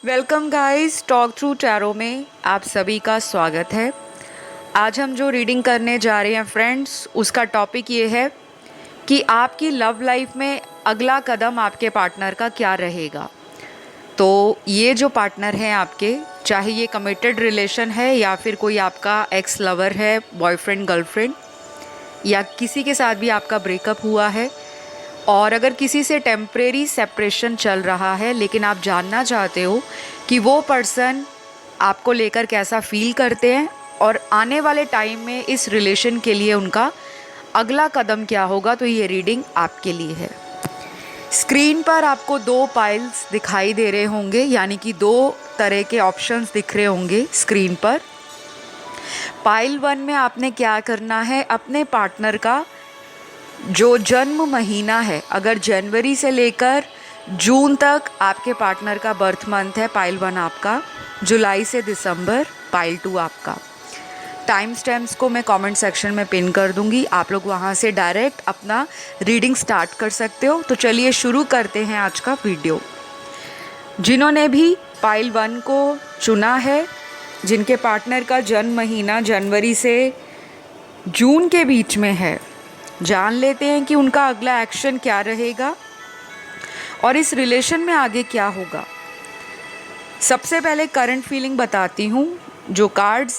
Welcome guys, talk through tarot में आप सभी का स्वागत है। आज हम जो रीडिंग करने जा रहे हैं फ्रेंड्स, उसका टॉपिक ये है कि आपकी लव लाइफ में अगला कदम आपके पार्टनर का क्या रहेगा। तो ये जो पार्टनर हैं आपके, चाहे ये कमिटेड रिलेशन है या फिर कोई आपका एक्स लवर है, बॉयफ्रेंड गर्लफ्रेंड, या किसी के साथ भी आपका ब्रेकअप हुआ है, और अगर किसी से टेम्परेरी सेपरेशन चल रहा है लेकिन आप जानना चाहते हो कि वो पर्सन आपको लेकर कैसा फील करते हैं और आने वाले टाइम में इस रिलेशन के लिए उनका अगला कदम क्या होगा, तो ये रीडिंग आपके लिए है। स्क्रीन पर आपको दो पाइल्स दिखाई दे रहे होंगे, यानी कि दो तरह के ऑप्शंस दिख रहे होंगे स्क्रीन पर। पाइल 1 में आपने क्या करना है, अपने पार्टनर का जो जन्म महीना है, अगर जनवरी से लेकर जून तक आपके पार्टनर का बर्थ मंथ है, पाइल 1 आपका, जुलाई से दिसंबर पाइल 2 आपका। टाइम स्टैम्प्स को मैं कमेंट सेक्शन में पिन कर दूंगी, आप लोग वहां से डायरेक्ट अपना रीडिंग स्टार्ट कर सकते हो। तो चलिए शुरू करते हैं आज का वीडियो। जिन्होंने भी पाइल 1 को चुना है, जिनके पार्टनर का जन्म महीना जनवरी से जून के बीच में है, जान लेते हैं कि उनका अगला एक्शन क्या रहेगा और इस रिलेशन में आगे क्या होगा। सबसे पहले करंट फीलिंग बताती हूँ। जो कार्ड्स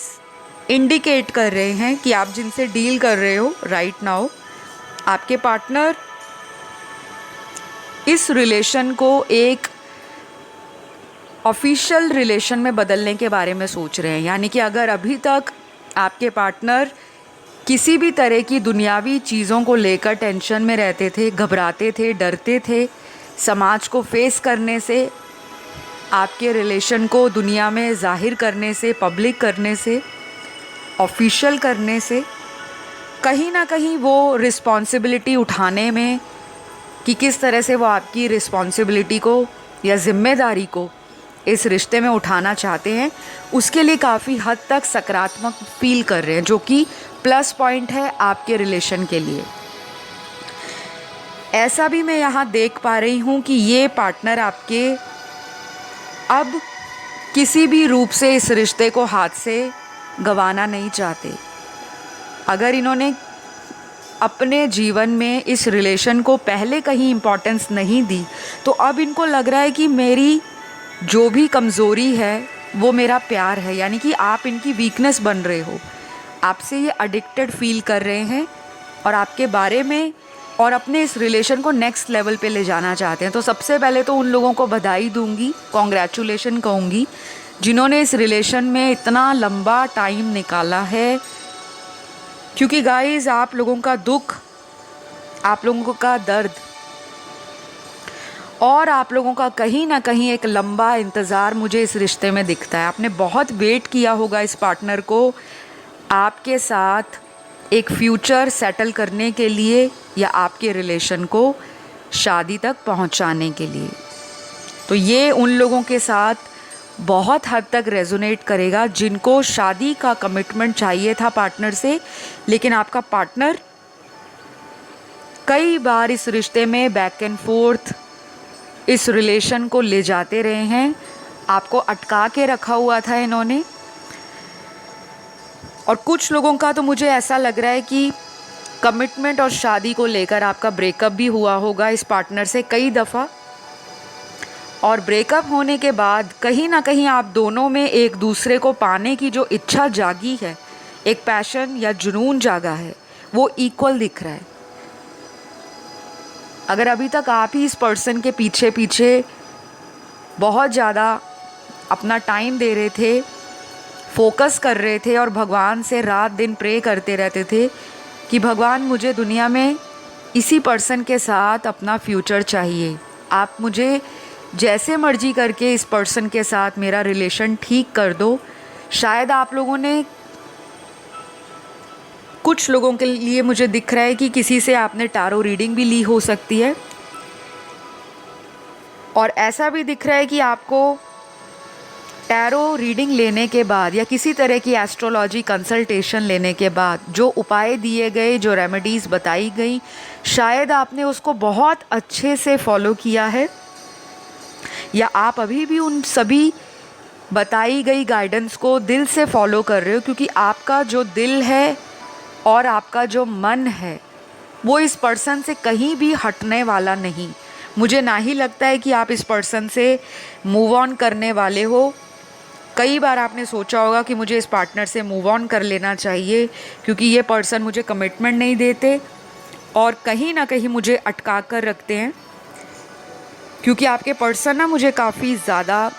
इंडिकेट कर रहे हैं कि आप जिनसे डील कर रहे हो राइट नाउ, आपके पार्टनर इस रिलेशन को एक ऑफिशियल रिलेशन में बदलने के बारे में सोच रहे हैं। यानी कि अगर अभी तक आपके पार्टनर किसी भी तरह की दुनियावी चीज़ों को लेकर टेंशन में रहते थे, घबराते थे, डरते थे, समाज को फेस करने से, आपके रिलेशन को दुनिया में जाहिर करने से, पब्लिक करने से, ऑफिशियल करने से, कहीं ना कहीं वो रिस्पॉन्सिबिलिटी उठाने में कि किस तरह से वो आपकी रिस्पॉन्सिबिलिटी को या जिम्मेदारी को इस रिश्ते में उठाना चाहते हैं, उसके लिए काफ़ी हद तक सकारात्मक फील कर रहे हैं, जो कि प्लस पॉइंट है आपके रिलेशन के लिए। ऐसा भी मैं यहाँ देख पा रही हूँ कि ये पार्टनर आपके अब किसी भी रूप से इस रिश्ते को हाथ से गंवाना नहीं चाहते। अगर इन्होंने अपने जीवन में इस रिलेशन को पहले कहीं इम्पोर्टेंस नहीं दी, तो अब इनको लग रहा है कि मेरी जो भी कमज़ोरी है वो मेरा प्यार है। यानी कि आप इनकी वीकनेस बन रहे हो, आपसे ये एडिक्टेड फील कर रहे हैं और आपके बारे में और अपने इस रिलेशन को नेक्स्ट लेवल पे ले जाना चाहते हैं। तो सबसे पहले तो उन लोगों को बधाई दूंगी, कॉन्ग्रेचुलेशन कहूँगी, जिन्होंने इस रिलेशन में इतना लंबा टाइम निकाला है। क्योंकि गाइस, आप लोगों का दुख, आप लोगों का दर्द और आप लोगों का कहीं ना कहीं एक लंबा इंतज़ार मुझे इस रिश्ते में दिखता है। आपने बहुत वेट किया होगा इस पार्टनर को आपके साथ एक फ्यूचर सेटल करने के लिए या आपके रिलेशन को शादी तक पहुंचाने के लिए। तो ये उन लोगों के साथ बहुत हद तक रेजोनेट करेगा जिनको शादी का कमिटमेंट चाहिए था पार्टनर से, लेकिन आपका पार्टनर कई बार इस रिश्ते में बैक एंड फोर्थ इस रिलेशन को ले जाते रहे हैं। आपको अटका के रखा हुआ था इन्होंने। और कुछ लोगों का तो मुझे ऐसा लग रहा है कि कमिटमेंट और शादी को लेकर आपका ब्रेकअप भी हुआ होगा इस पार्टनर से कई दफ़ा, और ब्रेकअप होने के बाद कहीं ना कहीं आप दोनों में एक दूसरे को पाने की जो इच्छा जागी है, एक पैशन या जुनून जागा है, वो इक्वल दिख रहा है। अगर अभी तक आप ही इस पर्सन के पीछे पीछे बहुत ज़्यादा अपना टाइम दे रहे थे, फोकस कर रहे थे और भगवान से रात दिन प्रे करते रहते थे कि भगवान, मुझे दुनिया में इसी पर्सन के साथ अपना फ्यूचर चाहिए, आप मुझे जैसे मर्जी करके इस पर्सन के साथ मेरा रिलेशन ठीक कर दो। शायद आप लोगों ने, कुछ लोगों के लिए मुझे दिख रहा है कि किसी से आपने टारो रीडिंग भी ली हो सकती है, और ऐसा भी दिख रहा है कि आपको टैरो रीडिंग लेने के बाद या किसी तरह की एस्ट्रोलॉजी कंसल्टेशन लेने के बाद जो उपाय दिए गए, जो रेमेडीज़ बताई गई, शायद आपने उसको बहुत अच्छे से फॉलो किया है, या आप अभी भी उन सभी बताई गई गाइडेंस को दिल से फॉलो कर रहे हो, क्योंकि आपका जो दिल है और आपका जो मन है वो इस पर्सन से कहीं भी हटने वाला नहीं। मुझे ना ही लगता है कि आप इस पर्सन से मूव ऑन करने वाले हो। कई बार आपने सोचा होगा कि मुझे इस पार्टनर से मूव ऑन कर लेना चाहिए क्योंकि ये पर्सन मुझे कमिटमेंट नहीं देते और कहीं ना कहीं मुझे अटका कर रखते हैं, क्योंकि आपके पर्सन ना मुझे काफ़ी ज़्यादा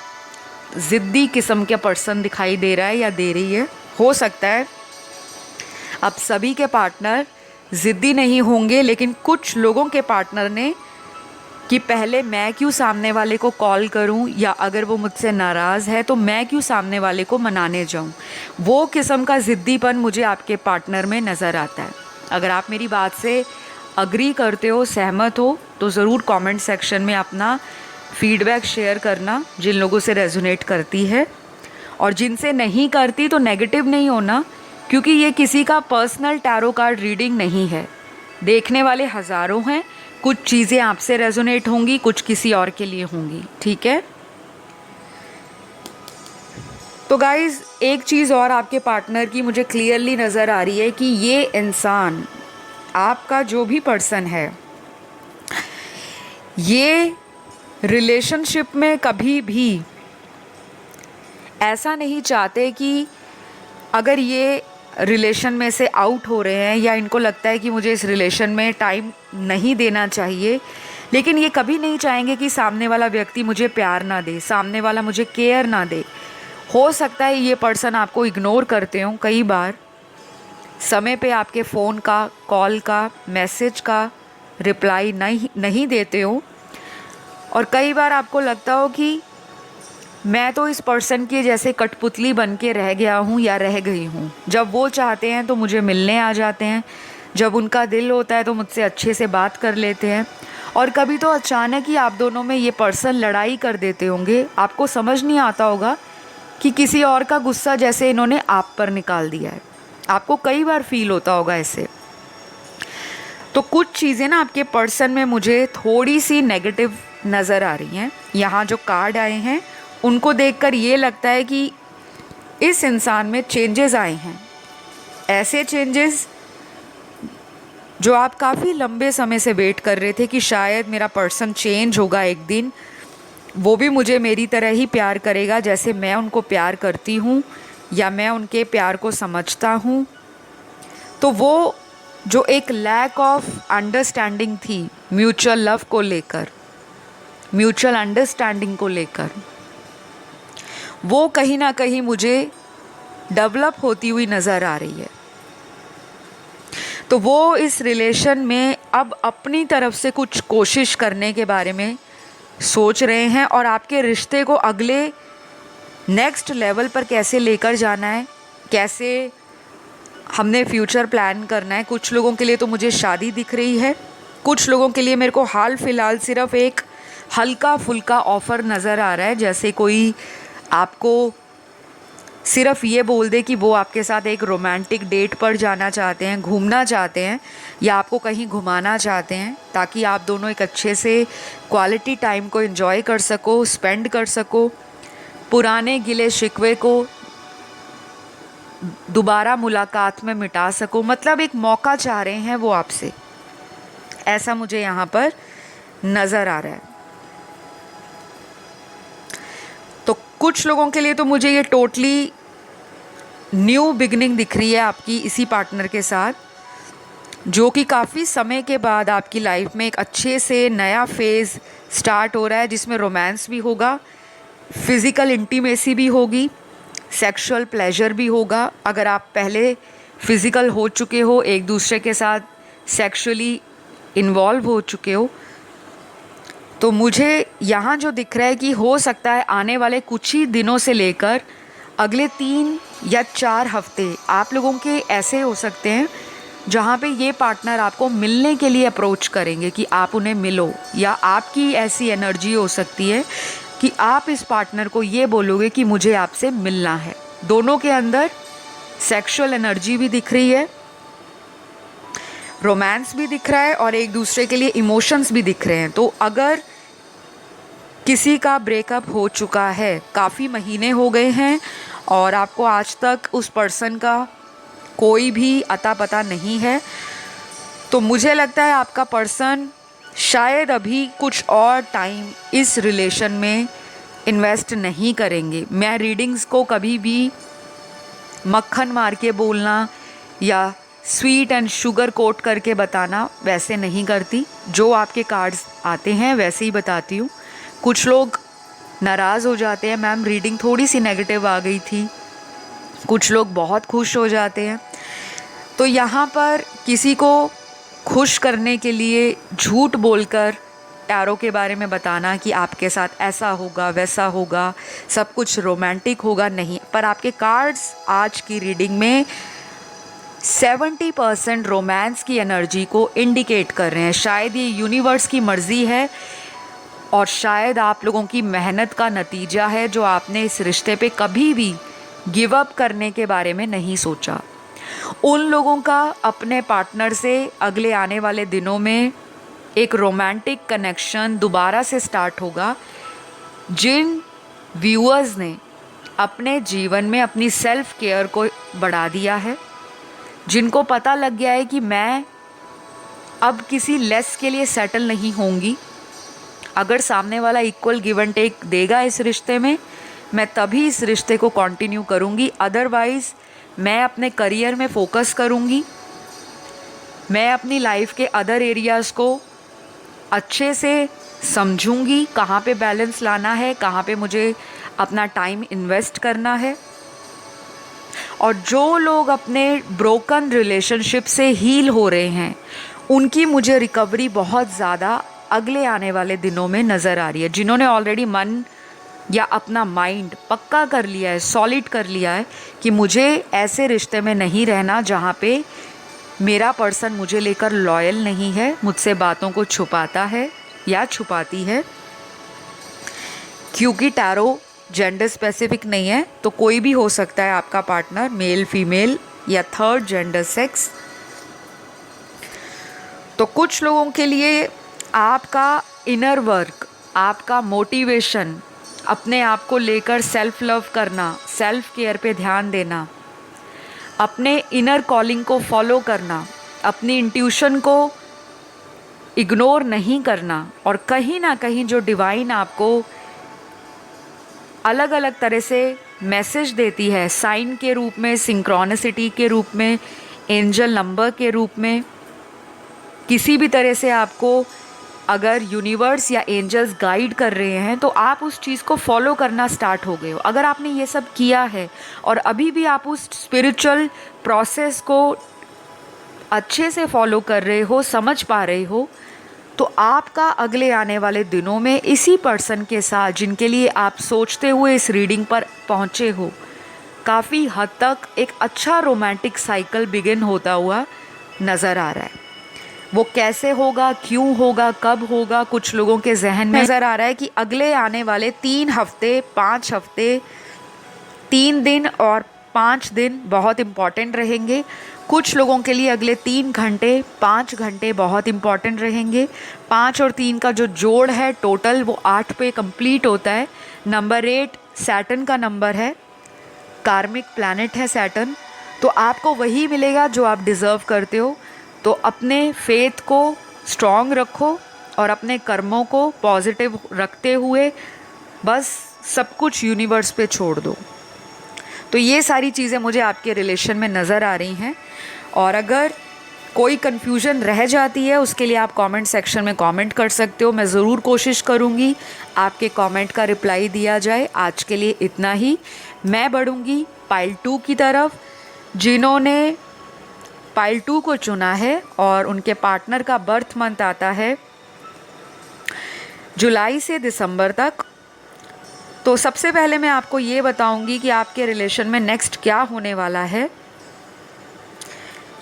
ज़िद्दी किस्म का पर्सन दिखाई दे रहा है या दे रही है। हो सकता है अब सभी के पार्टनर ज़िद्दी नहीं होंगे, लेकिन कुछ लोगों के पार्टनर ने कि पहले मैं क्यों सामने वाले को कॉल करूं, या अगर वो मुझसे नाराज़ है तो मैं क्यों सामने वाले को मनाने जाऊं, वो किस्म का ज़िद्दीपन मुझे आपके पार्टनर में नज़र आता है। अगर आप मेरी बात से अग्री करते हो, सहमत हो, तो ज़रूर कमेंट सेक्शन में अपना फीडबैक शेयर करना जिन लोगों से रेजोनेट करती है, और जिनसे नहीं करती तो नेगेटिव नहीं होना, क्योंकि ये किसी का पर्सनल टैरो कार्ड रीडिंग नहीं है। देखने वाले हज़ारों हैं, कुछ चीज़ें आपसे रेजोनेट होंगी, कुछ किसी और के लिए होंगी, ठीक है। तो गाइज़ एक चीज़ और आपके पार्टनर की मुझे क्लियरली नज़र आ रही है कि ये इंसान, आपका जो भी पर्सन है, ये रिलेशनशिप में कभी भी ऐसा नहीं चाहते कि अगर ये रिलेशन में से आउट हो रहे हैं या इनको लगता है कि मुझे इस रिलेशन में टाइम नहीं देना चाहिए, लेकिन ये कभी नहीं चाहेंगे कि सामने वाला व्यक्ति मुझे प्यार ना दे, सामने वाला मुझे केयर ना दे। हो सकता है ये पर्सन आपको इग्नोर करते हो, कई बार समय पे आपके फ़ोन का, कॉल का, मैसेज का रिप्लाई नहीं देते हो, और कई बार आपको लगता हो कि मैं तो इस पर्सन की जैसे कठपुतली बन के रह गया हूँ या रह गई हूँ। जब वो चाहते हैं तो मुझे मिलने आ जाते हैं, जब उनका दिल होता है तो मुझसे अच्छे से बात कर लेते हैं, और कभी तो अचानक ही आप दोनों में ये पर्सन लड़ाई कर देते होंगे। आपको समझ नहीं आता होगा कि किसी और का गुस्सा जैसे इन्होंने आप पर निकाल दिया है। आपको कई बार फील होता होगा ऐसे। तो कुछ चीज़ें ना आपके पर्सन में मुझे थोड़ी सी नेगेटिव नज़र आ रही हैं। यहाँ जो कार्ड आए हैं उनको देखकर ये लगता है कि इस इंसान में चेंजेस आए हैं, ऐसे चेंजेस जो आप काफ़ी लंबे समय से वेट कर रहे थे कि शायद मेरा पर्सन चेंज होगा एक दिन, वो भी मुझे मेरी तरह ही प्यार करेगा जैसे मैं उनको प्यार करती हूँ या मैं उनके प्यार को समझता हूँ। तो वो जो एक लैक ऑफ अंडरस्टैंडिंग थी म्यूचुअल लव को लेकर, म्यूचुअल अंडरस्टैंडिंग को लेकर, वो कहीं ना कहीं मुझे डेवलप होती हुई नज़र आ रही है। तो वो इस रिलेशन में अब अपनी तरफ से कुछ कोशिश करने के बारे में सोच रहे हैं, और आपके रिश्ते को अगले नेक्स्ट लेवल पर कैसे लेकर जाना है, कैसे हमने फ्यूचर प्लान करना है। कुछ लोगों के लिए तो मुझे शादी दिख रही है, कुछ लोगों के लिए मेरे को हाल फिलहाल सिर्फ एक हल्का फुल्का ऑफ़र नज़र आ रहा है, जैसे कोई आपको सिर्फ ये बोल दे कि वो आपके साथ एक रोमांटिक डेट पर जाना चाहते हैं, घूमना चाहते हैं, या आपको कहीं घुमाना चाहते हैं ताकि आप दोनों एक अच्छे से क्वालिटी टाइम को एंजॉय कर सको, स्पेंड कर सको, पुराने गिले शिकवे को दोबारा मुलाकात में मिटा सको। मतलब एक मौका चाह रहे हैं वो आपसे, ऐसा मुझे यहाँ पर नज़र आ रहा है। तो कुछ लोगों के लिए तो मुझे ये टोटली न्यू बिगनिंग दिख रही है आपकी इसी पार्टनर के साथ, जो कि काफ़ी समय के बाद आपकी लाइफ में एक अच्छे से नया फेज़ स्टार्ट हो रहा है, जिसमें रोमांस भी होगा, फिज़िकल इंटीमेसी भी होगी, सेक्सुअल प्लेजर भी होगा। अगर आप पहले फिज़िकल हो चुके हो, एक दूसरे के साथ सेक्सुअली इन्वॉल्व हो चुके हो, तो मुझे यहाँ जो दिख रहा है कि हो सकता है आने वाले कुछ ही दिनों से लेकर अगले 3 या 4 हफ्ते आप लोगों के ऐसे हो सकते हैं जहाँ पे ये पार्टनर आपको मिलने के लिए अप्रोच करेंगे कि आप उन्हें मिलो, या आपकी ऐसी एनर्जी हो सकती है कि आप इस पार्टनर को ये बोलोगे कि मुझे आपसे मिलना है। दोनों के अंदर सेक्सुअल एनर्जी भी दिख रही है, रोमांस भी दिख रहा है, और एक दूसरे के लिए इमोशंस भी दिख रहे हैं। तो अगर किसी का ब्रेकअप हो चुका है, काफ़ी महीने हो गए हैं और आपको आज तक उस पर्सन का कोई भी अता पता नहीं है, तो मुझे लगता है आपका पर्सन शायद अभी कुछ और टाइम इस रिलेशन में इन्वेस्ट नहीं करेंगे। मैं रीडिंग्स को कभी भी मक्खन मार के बोलना या स्वीट एंड शुगर कोट करके बताना वैसे नहीं करती। जो आपके कार्ड्स आते हैं वैसे ही बताती हूँ। कुछ लोग नाराज़ हो जाते हैं, मैम रीडिंग थोड़ी सी नेगेटिव आ गई थी। कुछ लोग बहुत खुश हो जाते हैं। तो यहाँ पर किसी को खुश करने के लिए झूठ बोलकर टैरो के बारे में बताना कि आपके साथ ऐसा होगा, वैसा होगा, सब कुछ रोमांटिक होगा, नहीं। पर आपके कार्ड्स आज की रीडिंग में 70% रोमांस की एनर्जी को इंडिकेट कर रहे हैं। शायद ये यूनिवर्स की मर्ज़ी है और शायद आप लोगों की मेहनत का नतीजा है, जो आपने इस रिश्ते पे कभी भी गिव अप करने के बारे में नहीं सोचा। उन लोगों का अपने पार्टनर से अगले आने वाले दिनों में एक रोमांटिक कनेक्शन दोबारा से स्टार्ट होगा, जिन व्यूअर्स ने अपने जीवन में अपनी सेल्फ केयर को बढ़ा दिया है, जिनको पता लग गया है कि मैं अब किसी लेस के लिए सेटल नहीं होंगी। अगर सामने वाला इक्वल गिव एंड टेक देगा इस रिश्ते में, मैं तभी इस रिश्ते को कंटिन्यू करूँगी, अदरवाइज़ मैं अपने करियर में फोकस करूँगी। मैं अपनी लाइफ के अदर एरियाज़ को अच्छे से समझूंगी, कहाँ पे बैलेंस लाना है, कहाँ पे मुझे अपना टाइम इन्वेस्ट करना है। और जो लोग अपने ब्रोकन रिलेशनशिप से हील हो रहे हैं, उनकी मुझे रिकवरी बहुत ज़्यादा अगले आने वाले दिनों में नज़र आ रही है। जिन्होंने ऑलरेडी मन या अपना माइंड पक्का कर लिया है, सॉलिड कर लिया है कि मुझे ऐसे रिश्ते में नहीं रहना जहाँ पे मेरा पर्सन मुझे लेकर लॉयल नहीं है, मुझसे बातों को छुपाता है या छुपाती है। क्योंकि टैरो जेंडर स्पेसिफिक नहीं है, तो कोई भी हो सकता है आपका पार्टनर, मेल फीमेल या थर्ड जेंडर सेक्स। तो कुछ लोगों के लिए आपका इनर वर्क, आपका मोटिवेशन, अपने आप को लेकर सेल्फ लव करना, सेल्फ केयर पे ध्यान देना, अपने इनर कॉलिंग को फॉलो करना, अपनी इंट्यूशन को इग्नोर नहीं करना, और कहीं ना कहीं जो डिवाइन आपको अलग अलग तरह से मैसेज देती है, साइन के रूप में, सिंक्रोनिसिटी के रूप में, एंजल नंबर के रूप में, किसी भी तरह से आपको अगर यूनिवर्स या एंजल्स गाइड कर रहे हैं तो आप उस चीज़ को फॉलो करना स्टार्ट हो गए हो। अगर आपने ये सब किया है और अभी भी आप उस स्पिरिचुअल प्रोसेस को अच्छे से फॉलो कर रहे हो, समझ पा रहे हो, तो आपका अगले आने वाले दिनों में इसी पर्सन के साथ, जिनके लिए आप सोचते हुए इस रीडिंग पर पहुँचे हो, काफ़ी हद तक एक अच्छा रोमांटिक साइकिल बिगिन होता हुआ नज़र आ रहा है। वो कैसे होगा, क्यों होगा, कब होगा, कुछ लोगों के जहन में नज़र आ रहा है कि अगले आने वाले 3 हफ्ते, 5 हफ्ते, 3 दिन और 5 दिन बहुत इम्पॉर्टेंट रहेंगे। कुछ लोगों के लिए अगले 3 घंटे, 5 घंटे बहुत इम्पॉर्टेंट रहेंगे। 5 और 3 का जो जोड़ है टोटल, वो 8 पे कंप्लीट होता है। नंबर 8 सैटर्न का नंबर है, कार्मिक प्लैनेट है सैटर्न। तो आपको वही मिलेगा जो आप डिज़र्व करते हो। तो अपने फेथ को स्ट्रॉन्ग रखो और अपने कर्मों को पॉजिटिव रखते हुए बस सब कुछ यूनिवर्स पे छोड़ दो। तो ये सारी चीज़ें मुझे आपके रिलेशन में नज़र आ रही हैं। और अगर कोई कन्फ्यूजन रह जाती है, उसके लिए आप कमेंट सेक्शन में कमेंट कर सकते हो। मैं ज़रूर कोशिश करूँगी आपके कमेंट का रिप्लाई दिया जाए। आज के लिए इतना ही। मैं बढ़ूँगी पाइल 2 की तरफ। जिन्होंने पाइल 2 को चुना है और उनके पार्टनर का बर्थ मंथ आता है जुलाई से दिसंबर तक, तो सबसे पहले मैं आपको ये बताऊंगी कि आपके रिलेशन में नेक्स्ट क्या होने वाला है।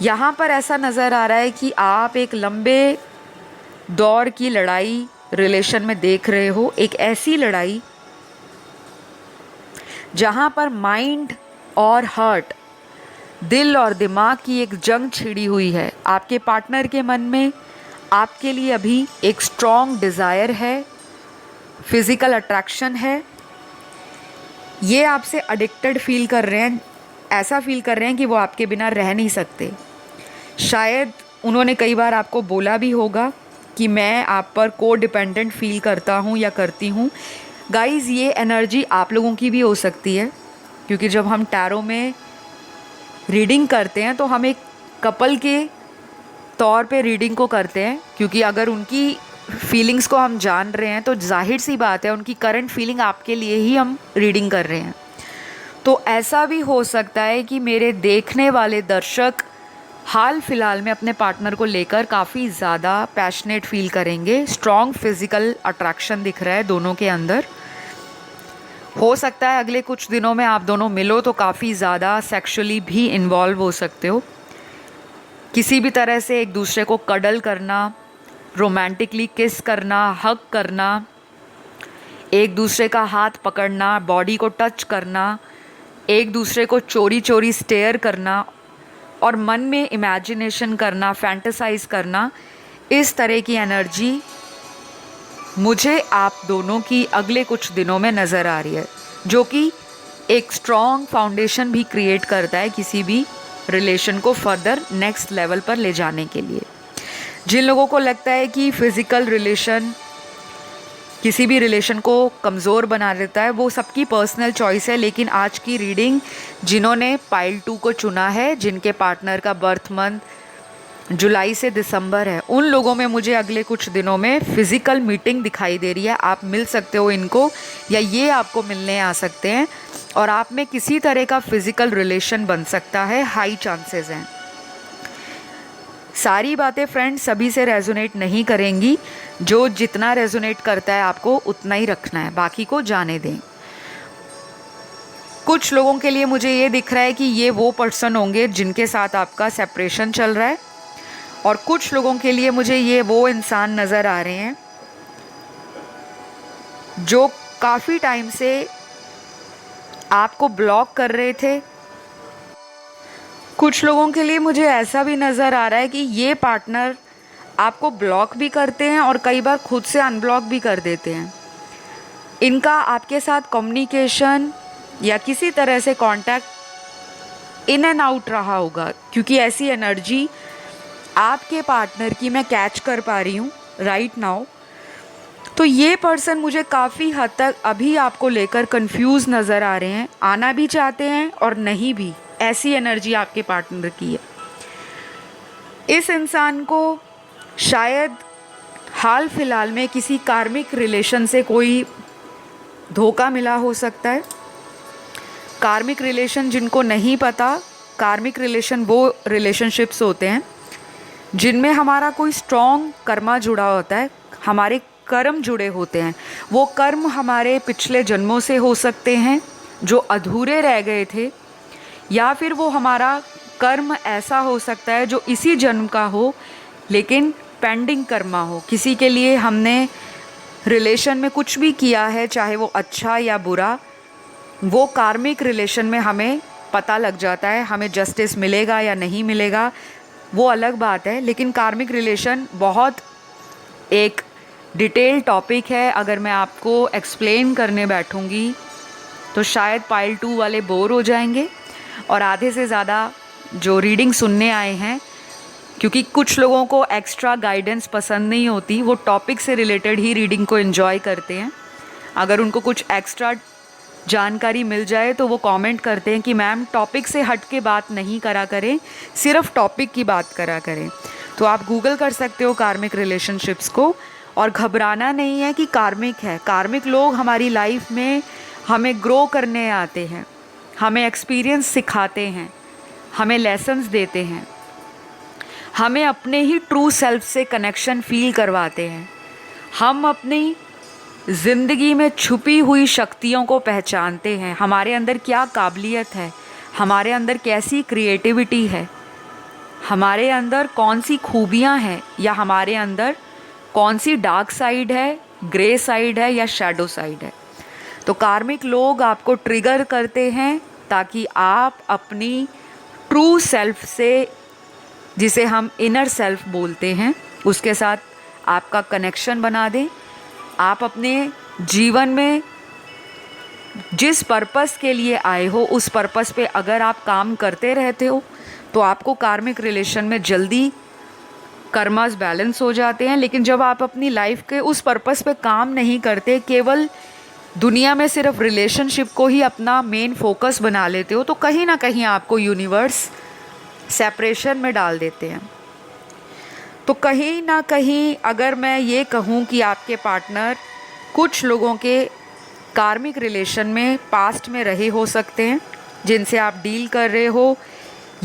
यहाँ पर ऐसा नज़र आ रहा है कि आप एक लंबे दौर की लड़ाई रिलेशन में देख रहे हो। एक ऐसी लड़ाई जहाँ पर माइंड और हार्ट, दिल और दिमाग की एक जंग छिड़ी हुई है। आपके पार्टनर के मन में आपके लिए अभी एक स्ट्रॉन्ग डिज़ायर है, फिज़िकल अट्रैक्शन है, ये आपसे एडिक्टेड फील कर रहे हैं, ऐसा फील कर रहे हैं कि वो आपके बिना रह नहीं सकते। शायद उन्होंने कई बार आपको बोला भी होगा कि मैं आप पर को डिपेंडेंट फील करता हूँ या करती हूँ। गाइज़, ये एनर्जी आप लोगों की भी हो सकती है, क्योंकि जब हम टैरो में रीडिंग करते हैं तो हम एक कपल के तौर पे रीडिंग को करते हैं, क्योंकि अगर उनकी फीलिंग्स को हम जान रहे हैं तो जाहिर सी बात है उनकी करंट फीलिंग आपके लिए ही हम रीडिंग कर रहे हैं। तो ऐसा भी हो सकता है कि मेरे देखने वाले दर्शक हाल फिलहाल में अपने पार्टनर को लेकर काफ़ी ज़्यादा पैशनेट फील करेंगे। स्ट्रॉन्ग फिज़िकल अट्रैक्शन दिख रहा है दोनों के अंदर। हो सकता है अगले कुछ दिनों में आप दोनों मिलो तो काफ़ी ज़्यादा सेक्सुअली भी इन्वॉल्व हो सकते हो। किसी भी तरह से एक दूसरे को कडल करना, रोमांटिकली किस करना, हग करना, एक दूसरे का हाथ पकड़ना, बॉडी को टच करना, एक दूसरे को चोरी चोरी स्टेयर करना और मन में इमेजिनेशन करना, फैंटेसाइज करना, इस तरह की एनर्जी मुझे आप दोनों की अगले कुछ दिनों में नज़र आ रही है, जो कि एक स्ट्रॉन्ग फाउंडेशन भी क्रिएट करता है किसी भी रिलेशन को फर्दर नेक्स्ट लेवल पर ले जाने के लिए। जिन लोगों को लगता है कि फ़िज़िकल रिलेशन किसी भी रिलेशन को कमज़ोर बना देता है, वो सबकी पर्सनल चॉइस है, लेकिन आज की रीडिंग जिन्होंने पाइल 2 को चुना है, जिनके पार्टनर का बर्थ मंथ जुलाई से दिसंबर है, उन लोगों में मुझे अगले कुछ दिनों में फ़िज़िकल मीटिंग दिखाई दे रही है। आप मिल सकते हो इनको या ये आपको मिलने आ सकते हैं और आप में किसी तरह का फ़िज़िकल रिलेशन बन सकता है, हाई चांसेस हैं। सारी बातें फ्रेंड्स सभी से रेजोनेट नहीं करेंगी, जो जितना रेजोनेट करता है आपको उतना ही रखना है, बाकी को जाने दें। कुछ लोगों के लिए मुझे ये दिख रहा है कि ये वो पर्सन होंगे जिनके साथ आपका सेपरेशन चल रहा है, और कुछ लोगों के लिए मुझे ये वो इंसान नज़र आ रहे हैं जो काफ़ी टाइम से आपको ब्लॉक कर रहे थे। कुछ लोगों के लिए मुझे ऐसा भी नज़र आ रहा है कि ये पार्टनर आपको ब्लॉक भी करते हैं और कई बार खुद से अनब्लॉक भी कर देते हैं। इनका आपके साथ कम्युनिकेशन या किसी तरह से कांटेक्ट इन एंड आउट रहा होगा, क्योंकि ऐसी एनर्जी आपके पार्टनर की मैं कैच कर पा रही हूँ राइट नाउ। तो ये पर्सन मुझे काफ़ी हद तक अभी आपको लेकर कंफ्यूज नज़र आ रहे हैं, आना भी चाहते हैं और नहीं भी, ऐसी एनर्जी आपके पार्टनर की है। इस इंसान को शायद हाल फिलहाल में किसी कार्मिक रिलेशन से कोई धोखा मिला हो सकता है। कार्मिक रिलेशन, जिनको नहीं पता, कार्मिक रिलेशन वो रिलेशनशिप्स होते हैं जिनमें हमारा कोई स्ट्रॉन्ग कर्मा जुड़ा होता है, हमारे कर्म जुड़े होते हैं। वो कर्म हमारे पिछले जन्मों से हो सकते हैं जो अधूरे रह गए थे, या फिर वो हमारा कर्म ऐसा हो सकता है जो इसी जन्म का हो लेकिन पेंडिंग कर्मा हो। किसी के लिए हमने रिलेशन में कुछ भी किया है, चाहे वो अच्छा या बुरा, वो कार्मिक रिलेशन में हमें पता लग जाता है। हमें जस्टिस मिलेगा या नहीं मिलेगा वो अलग बात है, लेकिन कार्मिक रिलेशन बहुत एक डिटेल टॉपिक है। अगर मैं आपको एक्सप्लेन करने बैठूंगी तो शायद पाइल 2 वाले बोर हो जाएंगे और आधे से ज़्यादा जो रीडिंग सुनने आए हैं, क्योंकि कुछ लोगों को एक्स्ट्रा गाइडेंस पसंद नहीं होती, वो टॉपिक से रिलेटेड ही रीडिंग को एंजॉय करते हैं। अगर उनको कुछ एक्स्ट्रा जानकारी मिल जाए तो वो कमेंट करते हैं कि मैम टॉपिक से हट के बात नहीं करा करें, सिर्फ टॉपिक की बात करा करें। तो आप गूगल कर सकते हो कार्मिक रिलेशनशिप्स को, और घबराना नहीं है कि कार्मिक है। कार्मिक लोग हमारी लाइफ में हमें ग्रो करने आते हैं, हमें एक्सपीरियंस सिखाते हैं, हमें लेसन्स देते हैं, हमें अपने ही ट्रू सेल्फ से कनेक्शन फील करवाते हैं। हम अपनी ज़िंदगी में छुपी हुई शक्तियों को पहचानते हैं, हमारे अंदर क्या काबिलियत है, हमारे अंदर कैसी क्रिएटिविटी है, हमारे अंदर कौन सी खूबियाँ हैं, या हमारे अंदर कौन सी डार्क साइड है, ग्रे साइड है या शैडो साइड है। तो कार्मिक लोग आपको ट्रिगर करते हैं ताकि आप अपनी ट्रू सेल्फ से, जिसे हम इनर सेल्फ बोलते हैं, उसके साथ आपका कनेक्शन बना दें। आप अपने जीवन में जिस पर्पस के लिए आए हो उस पर्पस पे अगर आप काम करते रहते हो तो आपको कार्मिक रिलेशन में जल्दी कर्मास बैलेंस हो जाते हैं। लेकिन जब आप अपनी लाइफ के उस पर्पस पे काम नहीं करते, केवल दुनिया में सिर्फ रिलेशनशिप को ही अपना मेन फोकस बना लेते हो, तो कहीं ना कहीं आपको यूनिवर्स सेपरेशन में डाल देते हैं। तो कहीं ना कहीं अगर मैं ये कहूँ कि आपके पार्टनर कुछ लोगों के कार्मिक रिलेशन में पास्ट में रहे हो सकते हैं जिनसे आप डील कर रहे हो,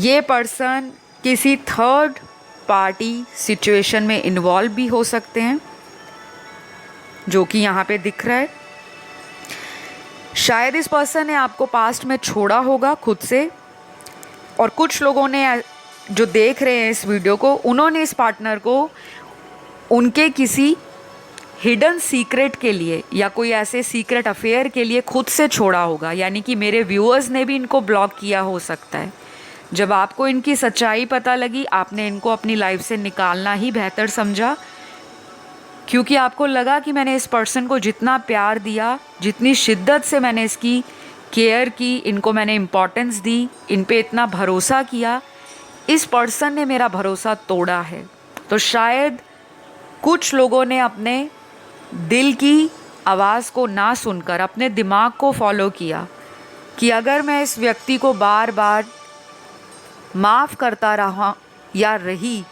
ये पर्सन किसी थर्ड पार्टी सिचुएशन में इन्वॉल्व भी हो सकते हैं, जो कि यहाँ पे दिख रहा है। शायद इस पर्सन ने आपको पास्ट में छोड़ा होगा खुद से, और कुछ लोगों ने जो देख रहे हैं इस वीडियो को, उन्होंने इस पार्टनर को उनके किसी हिडन सीक्रेट के लिए या कोई ऐसे सीक्रेट अफेयर के लिए खुद से छोड़ा होगा। यानी कि मेरे व्यूअर्स ने भी इनको ब्लॉक किया हो सकता है। जब आपको इनकी सच्चाई पता लगी, आपने इनको अपनी लाइफ से निकालना ही बेहतर समझा, क्योंकि आपको लगा कि मैंने इस पर्सन को जितना प्यार दिया, जितनी शिद्दत से मैंने इसकी केयर की, इनको मैंने इम्पोर्टेंस दी, इन पे इतना भरोसा किया, इस पर्सन ने मेरा भरोसा तोड़ा है। तो शायद कुछ लोगों ने अपने दिल की आवाज़ को ना सुनकर अपने दिमाग को फॉलो किया कि अगर मैं इस व्यक्ति को बार बार माफ़ करता रहा या रही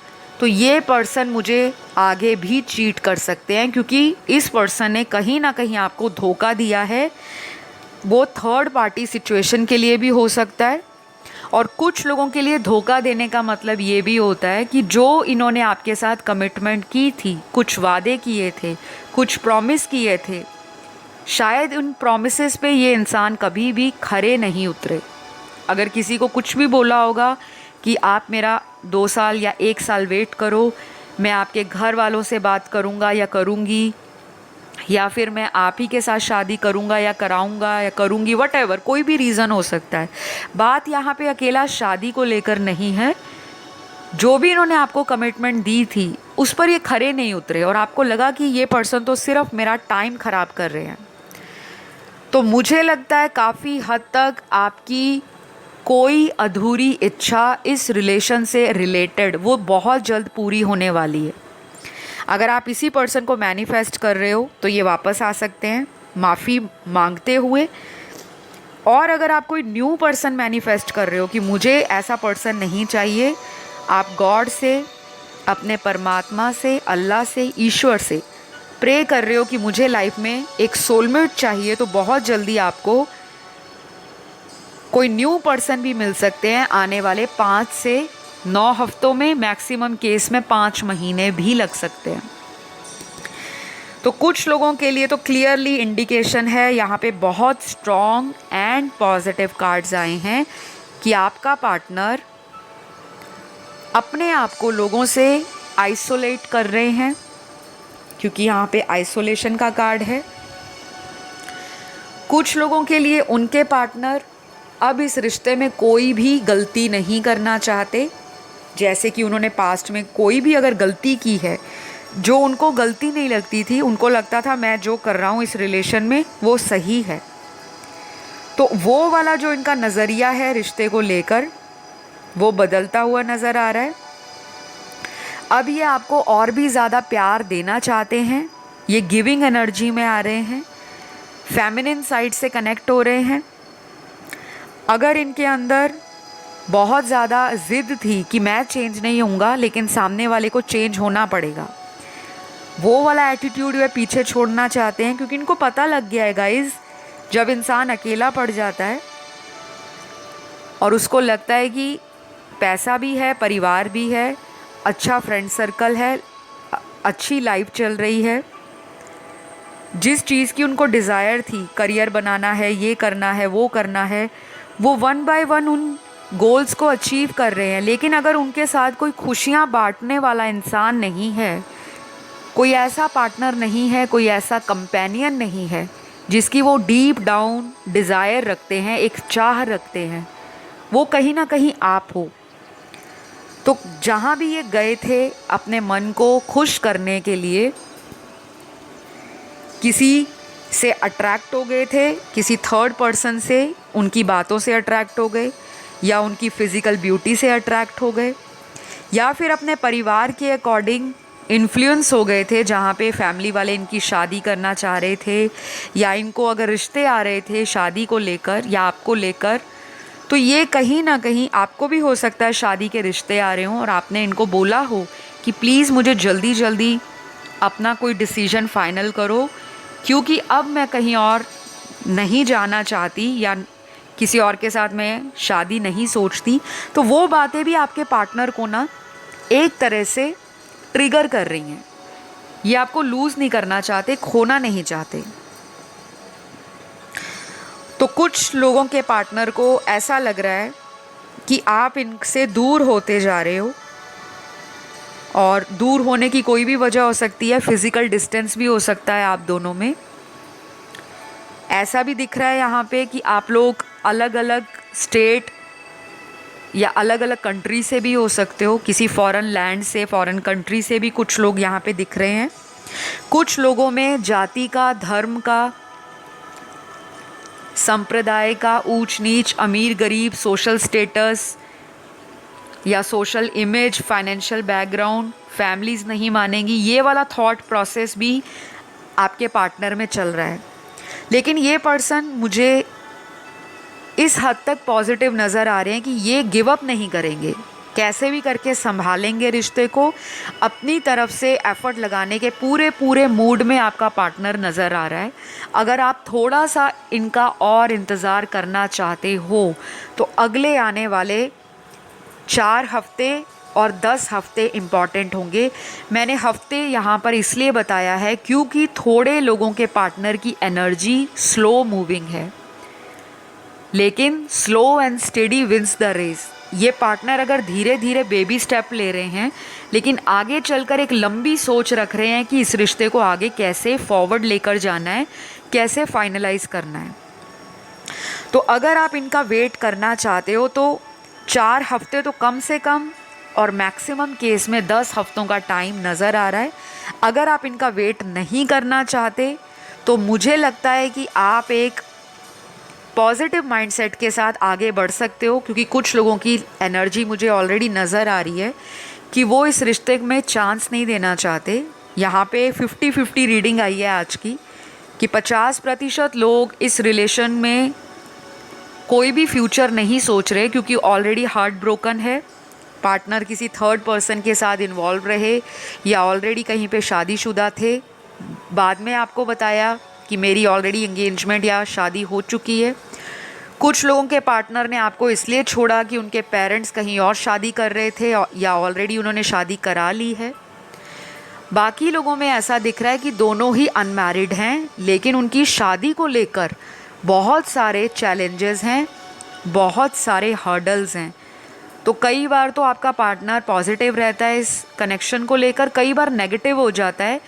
तो ये पर्सन मुझे आगे भी चीट कर सकते हैं, क्योंकि इस पर्सन ने कहीं ना कहीं आपको धोखा दिया है। वो थर्ड पार्टी सिचुएशन के लिए भी हो सकता है, और कुछ लोगों के लिए धोखा देने का मतलब ये भी होता है कि जो इन्होंने आपके साथ कमिटमेंट की थी, कुछ वादे किए थे, कुछ प्रॉमिस किए थे, शायद उन प्रॉमिसेस पे ये इंसान कभी भी खरे नहीं उतरे। अगर किसी को कुछ भी बोला होगा कि आप मेरा 2 साल या 1 साल वेट करो, मैं आपके घर वालों से बात करूँगा या करूँगी, या फिर मैं आप ही के साथ शादी करूँगा या कराऊँगा या करूँगी, वटएवर, कोई भी रीज़न हो सकता है। बात यहाँ पे अकेला शादी को लेकर नहीं है। जो भी इन्होंने आपको कमिटमेंट दी थी उस पर ये खरे नहीं उतरे, और आपको लगा कि ये पर्सन तो सिर्फ मेरा टाइम ख़राब कर रहे हैं। तो मुझे लगता है काफ़ी हद तक आपकी कोई अधूरी इच्छा इस रिलेशन से रिलेटेड वो बहुत जल्द पूरी होने वाली है। अगर आप इसी पर्सन को मैनिफेस्ट कर रहे हो तो ये वापस आ सकते हैं माफ़ी मांगते हुए। और अगर आप कोई न्यू पर्सन मैनिफेस्ट कर रहे हो कि मुझे ऐसा पर्सन नहीं चाहिए, आप गॉड से, अपने परमात्मा से, अल्लाह से, ईश्वर से प्रे कर रहे हो कि मुझे लाइफ में एक सोलमेट चाहिए, तो बहुत जल्दी आपको कोई न्यू पर्सन भी मिल सकते हैं आने वाले 5 से 9 हफ्तों में। मैक्सिमम केस में 5 महीने भी लग सकते हैं। तो कुछ लोगों के लिए तो क्लियरली इंडिकेशन है, यहाँ पे बहुत स्ट्रॉन्ग एंड पॉजिटिव कार्ड्स आए हैं कि आपका पार्टनर अपने आप को लोगों से आइसोलेट कर रहे हैं, क्योंकि यहाँ पे आइसोलेशन का कार्ड है। कुछ लोगों के लिए उनके पार्टनर अब इस रिश्ते में कोई भी गलती नहीं करना चाहते, जैसे कि उन्होंने पास्ट में कोई भी अगर गलती की है जो उनको गलती नहीं लगती थी, उनको लगता था मैं जो कर रहा हूँ इस रिलेशन में वो सही है, तो वो वाला जो इनका नज़रिया है रिश्ते को लेकर वो बदलता हुआ नज़र आ रहा है। अब ये आपको और भी ज़्यादा प्यार देना चाहते हैं, ये गिविंग एनर्जी में आ रहे हैं, फेमिनिन साइड से कनेक्ट हो रहे हैं। अगर इनके अंदर बहुत ज़्यादा ज़िद थी कि मैं चेंज नहीं होऊंगा लेकिन सामने वाले को चेंज होना पड़ेगा, वो वाला एटीट्यूड वे पीछे छोड़ना चाहते हैं, क्योंकि इनको पता लग गया है गाइज़, जब इंसान अकेला पड़ जाता है और उसको लगता है कि पैसा भी है, परिवार भी है, अच्छा फ्रेंड सर्कल है, अच्छी लाइफ चल रही है, जिस चीज़ की उनको डिज़ायर थी, करियर बनाना है, ये करना है, वो करना है, वो 1 बाय 1 उन गोल्स को अचीव कर रहे हैं। लेकिन अगर उनके साथ कोई खुशियाँ बांटने वाला इंसान नहीं है, कोई ऐसा पार्टनर नहीं है, कोई ऐसा कंपेनियन नहीं है जिसकी वो डीप डाउन डिज़ायर रखते हैं, एक चाह रखते हैं, वो कहीं ना कहीं आप हो। तो जहाँ भी ये गए थे अपने मन को खुश करने के लिए किसी से अट्रैक्ट हो गए थे, किसी थर्ड पर्सन से, उनकी बातों से अट्रैक्ट हो गए, या उनकी फ़िज़िकल ब्यूटी से अट्रैक्ट हो गए, या फिर अपने परिवार के अकॉर्डिंग इन्फ्लुएंस हो गए थे, जहाँ पे फैमिली वाले इनकी शादी करना चाह रहे थे, या इनको अगर रिश्ते आ रहे थे शादी को लेकर या आपको लेकर, तो ये कहीं ना कहीं आपको भी हो सकता है शादी के रिश्ते आ रहे हों और आपने इनको बोला हो कि प्लीज़ मुझे जल्दी जल्दी अपना कोई डिसीजन फाइनल करो, क्योंकि अब मैं कहीं और नहीं जाना चाहती या किसी और के साथ मैं शादी नहीं सोचती। तो वो बातें भी आपके पार्टनर को ना एक तरह से ट्रिगर कर रही हैं। ये आपको लूज़ नहीं करना चाहते, खोना नहीं चाहते। तो कुछ लोगों के पार्टनर को ऐसा लग रहा है कि आप इनसे दूर होते जा रहे हो, और दूर होने की कोई भी वजह हो सकती है, फिज़िकल डिस्टेंस भी हो सकता है आप दोनों में। ऐसा भी दिख रहा है यहाँ पे कि आप लोग अलग अलग स्टेट या अलग अलग कंट्री से भी हो सकते हो, किसी फॉरेन लैंड से, फॉरेन कंट्री से भी कुछ लोग यहाँ पे दिख रहे हैं। कुछ लोगों में जाति का, धर्म का, संप्रदाय का, ऊंच नीच, अमीर गरीब, सोशल स्टेटस या social image, financial background, families नहीं मानेंगी, ये वाला थॉट प्रोसेस भी आपके पार्टनर में चल रहा है। लेकिन ये पर्सन मुझे इस हद तक पॉजिटिव नज़र आ रहे हैं कि ये गिव अप नहीं करेंगे, कैसे भी करके संभालेंगे रिश्ते को, अपनी तरफ से एफ़र्ट लगाने के पूरे मूड में आपका पार्टनर नज़र आ रहा है। अगर आप थोड़ा सा इनका और इंतज़ार करना चाहते हो तो अगले आने वाले 4 हफ्ते और 10 हफ्ते इम्पॉर्टेंट होंगे। मैंने हफ्ते यहाँ पर इसलिए बताया है क्योंकि थोड़े लोगों के पार्टनर की एनर्जी स्लो मूविंग है, लेकिन slow and steady wins the race. ये पार्टनर अगर धीरे धीरे बेबी स्टेप ले रहे हैं, लेकिन आगे चलकर एक लंबी सोच रख रहे हैं कि इस रिश्ते को आगे कैसे फॉरवर्ड लेकर जाना है, कैसे फाइनलाइज करना है। तो अगर आप इनका वेट करना चाहते हो तो 4 हफ्ते तो कम से कम, और मैक्सिमम केस में 10 हफ्तों का टाइम नज़र आ रहा है। अगर आप इनका वेट नहीं करना चाहते तो मुझे लगता है कि आप एक पॉजिटिव माइंडसेट के साथ आगे बढ़ सकते हो, क्योंकि कुछ लोगों की एनर्जी मुझे ऑलरेडी नज़र आ रही है कि वो इस रिश्ते में चांस नहीं देना चाहते। यहाँ पे 50-50 रीडिंग आई है आज की, कि 50% लोग इस रिलेशन में कोई भी फ्यूचर नहीं सोच रहे, क्योंकि ऑलरेडी हार्ट ब्रोकन है, पार्टनर किसी थर्ड पर्सन के साथ इन्वॉल्व रहे या ऑलरेडी कहीं पे शादीशुदा थे। बाद में आपको बताया कि मेरी ऑलरेडी एंगेजमेंट या शादी हो चुकी है। कुछ लोगों के पार्टनर ने आपको इसलिए छोड़ा कि उनके पेरेंट्स कहीं और शादी कर रहे थे या ऑलरेडी उन्होंने शादी करा ली है। बाकी लोगों में ऐसा दिख रहा है कि दोनों ही अनमैरिड हैं, लेकिन उनकी शादी को लेकर बहुत सारे चैलेंजेस हैं, बहुत सारे हर्डल्स हैं। तो कई बार तो आपका पार्टनर पॉजिटिव रहता है इस कनेक्शन को लेकर, कई बार नेगेटिव हो जाता है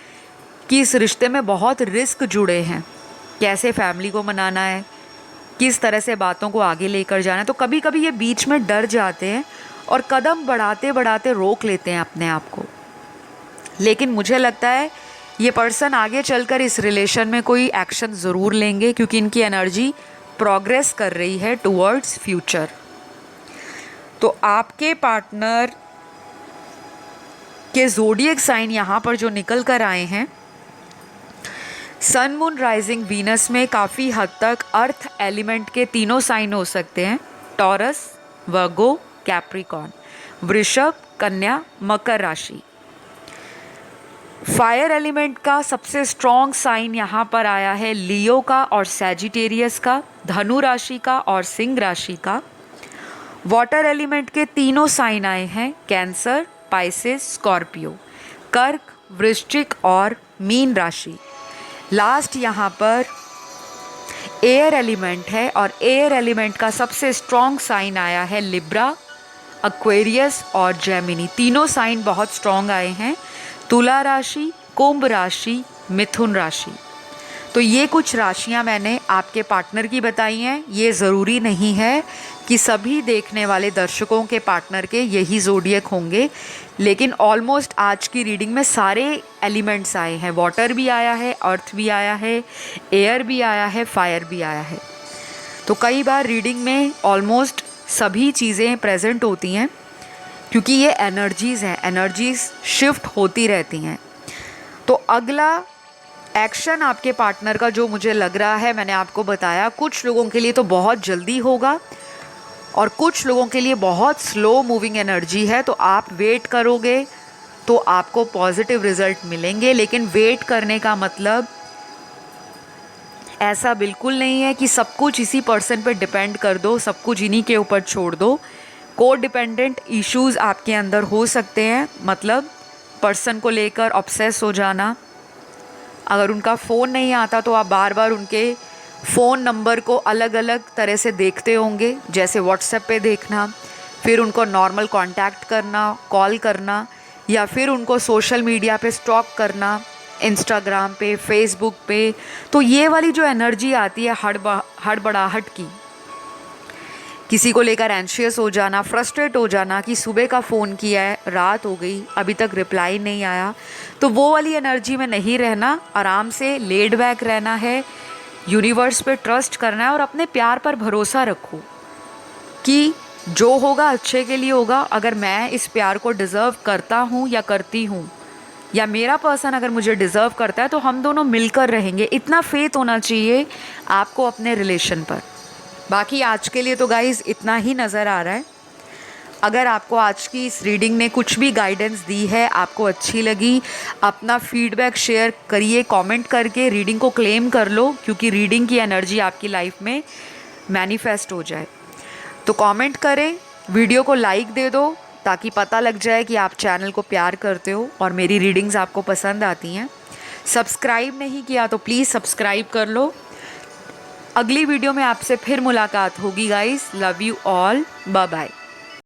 कि इस रिश्ते में बहुत रिस्क जुड़े हैं, कैसे फैमिली को मनाना है, किस तरह से बातों को आगे लेकर जाना है। तो कभी कभी ये बीच में डर जाते हैं और कदम बढ़ाते बढ़ाते रोक लेते हैं अपने आप को। लेकिन मुझे लगता है ये पर्सन आगे चलकर इस रिलेशन में कोई एक्शन ज़रूर लेंगे, क्योंकि इनकी एनर्जी प्रोग्रेस कर रही है टुवर्ड्स फ्यूचर। तो आपके पार्टनर के ज़ोडिएक साइन यहाँ पर जो निकल कर आए हैं, सन, मून, राइजिंग, वीनस में काफ़ी हद तक अर्थ एलिमेंट के तीनों साइन हो सकते हैं, टॉरस, वर्गो, कैप्रिकॉर्न, वृषभ, कन्या, मकर राशि। फायर एलिमेंट का सबसे स्ट्रॉन्ग साइन यहाँ पर आया है लियो का और सैजिटेरियस का, धनु राशि का और सिंह राशि का। वाटर एलिमेंट के तीनों साइन आए हैं, कैंसर, पाइसेस, स्कॉर्पियो, कर्क, वृश्चिक और मीन राशि। लास्ट यहाँ पर एयर एलिमेंट है और एयर एलिमेंट का सबसे स्ट्रॉन्ग साइन आया है लिब्रा, एक्वेरियस और जेमिनी। तीनों साइन बहुत स्ट्रॉन्ग आए हैं, तुला राशि, कुंभ राशि, मिथुन राशि। तो ये कुछ राशियां मैंने आपके पार्टनर की बताई हैं। ये ज़रूरी नहीं है कि सभी देखने वाले दर्शकों के पार्टनर के यही ज़ोडिएक होंगे, लेकिन ऑलमोस्ट आज की रीडिंग में सारे एलिमेंट्स आए हैं। वाटर भी आया है, अर्थ भी आया है, एयर भी आया है, फायर भी आया है। तो कई बार रीडिंग में ऑलमोस्ट सभी चीज़ें प्रेजेंट होती हैं क्योंकि ये एनर्जीज़ हैं, एनर्जीज़ शिफ्ट होती रहती हैं। तो अगला एक्शन आपके पार्टनर का जो मुझे लग रहा है, मैंने आपको बताया, कुछ लोगों के लिए तो बहुत जल्दी होगा और कुछ लोगों के लिए बहुत स्लो मूविंग एनर्जी है। तो आप वेट करोगे तो आपको पॉजिटिव रिजल्ट मिलेंगे, लेकिन वेट करने का मतलब ऐसा बिल्कुल नहीं है कि सब कुछ इसी पर्सन पे डिपेंड कर दो, सब कुछ इन्हीं के ऊपर छोड़ दो। को डिपेंडेंट इश्यूज़ आपके अंदर हो सकते हैं, मतलब पर्सन को लेकर ऑब्सेस हो जाना। अगर उनका फ़ोन नहीं आता तो आप बार बार उनके फ़ोन नंबर को अलग अलग तरह से देखते होंगे, जैसे व्हाट्सएप पे देखना, फिर उनको नॉर्मल कांटेक्ट करना, कॉल करना, या फिर उनको सोशल मीडिया पे स्टॉक करना, इंस्टाग्राम पे, फेसबुक पे। तो ये वाली जो एनर्जी आती है हड़बड़ाहट की, किसी को लेकर एंशियस हो जाना, फ्रस्ट्रेट हो जाना कि सुबह का फ़ोन किया है, रात हो गई, अभी तक रिप्लाई नहीं आया, तो वो वाली एनर्जी में नहीं रहना। आराम से लेड बैक रहना है, यूनिवर्स पे ट्रस्ट करना है और अपने प्यार पर भरोसा रखो कि जो होगा अच्छे के लिए होगा। अगर मैं इस प्यार को डिज़र्व करता हूँ या करती हूँ, या मेरा पर्सन अगर मुझे डिज़र्व करता है, तो हम दोनों मिलकर रहेंगे। इतना फेथ होना चाहिए आपको अपने रिलेशन पर। बाकी आज के लिए तो गाइज़ इतना ही नज़र आ रहा है। अगर आपको आज की इस रीडिंग ने कुछ भी गाइडेंस दी है, आपको अच्छी लगी, अपना फीडबैक शेयर करिए कमेंट करके, रीडिंग को क्लेम कर लो, क्योंकि रीडिंग की एनर्जी आपकी लाइफ में मैनिफेस्ट हो जाए। तो कमेंट करें, वीडियो को लाइक दे दो ताकि पता लग जाए कि आप चैनल को प्यार करते हो और मेरी रीडिंग्स आपको पसंद आती हैं। सब्सक्राइब नहीं किया तो प्लीज़ सब्सक्राइब कर लो। अगली वीडियो में आपसे फिर मुलाकात होगी guys. Love you all, bye bye.